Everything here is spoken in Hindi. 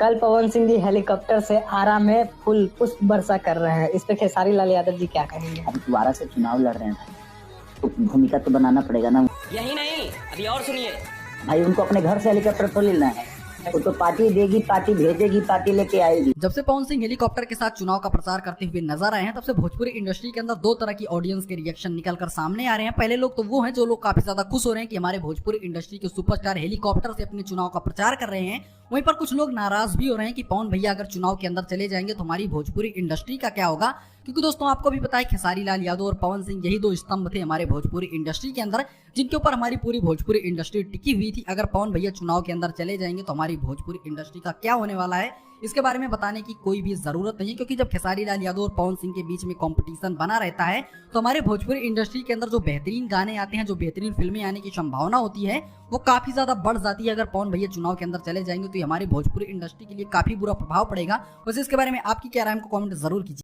कल पवन सिंह जी हेलीकॉप्टर से आरा में फूल पुष्प वर्षा कर रहे हैं, इस पे खेसारी लाल यादव जी क्या कहेंगे? अब दोबारा से चुनाव लड़ रहे हैं तो भूमिका तो बनाना पड़ेगा ना। यही नहीं, अभी और सुनिए। भाई उनको अपने घर से हेलीकॉप्टर तो लेना है, वो तो पार्टी देगी, पार्टी भेजेगी, पार्टी लेके आएगी। जब से पवन सिंह हेलीकॉप्टर के साथ चुनाव का प्रचार करते हुए नजर आए हैं, तब से भोजपुरी इंडस्ट्री के अंदर दो तरह की ऑडियंस के रिएक्शन निकलकर सामने आ रहे हैं। पहले लोग तो वो हैं जो लोग काफी ज्यादा खुश हो रहे हैं कि हमारे भोजपुरी इंडस्ट्री के सुपरस्टार हेलीकॉप्टर से अपने चुनाव का प्रचार कर रहे हैं। वहीं पर कुछ लोग नाराज भी हो रहे हैं कि पवन भैया अगर चुनाव के अंदर चले जाएंगे तो हमारी भोजपुरी इंडस्ट्री का क्या होगा। क्योंकि दोस्तों आपको भी पता है खेसारी लाल यादव और पवन सिंह यही दो स्तंभ थे हमारे भोजपुरी इंडस्ट्री के अंदर, जिनके ऊपर हमारी पूरी भोजपुरी इंडस्ट्री टिकी हुई थी। अगर पवन भैया चुनाव के अंदर चले जाएंगे तो हमारी भोजपुरी इंडस्ट्री का क्या होने वाला है, इसके बारे में बताने की कोई भी जरूरत नहीं है। क्योंकि जब खेसारी लाल यादव और पवन सिंह के बीच में कंपटीशन बना रहता है तो हमारे भोजपुरी इंडस्ट्री के अंदर जो बेहतरीन गाने आते हैं, जो बेहतरीन फिल्में आने की संभावना होती है, वो काफी ज्यादा बढ़ जाती है। अगर पवन भैया चुनाव के अंदर चले जाएंगे तो ये हमारी भोजपुरी इंडस्ट्री के लिए काफी बुरा प्रभाव पड़ेगा। वैसे इसके बारे में आपकी क्या राय है, हमको कमेंट जरूर कीजिए।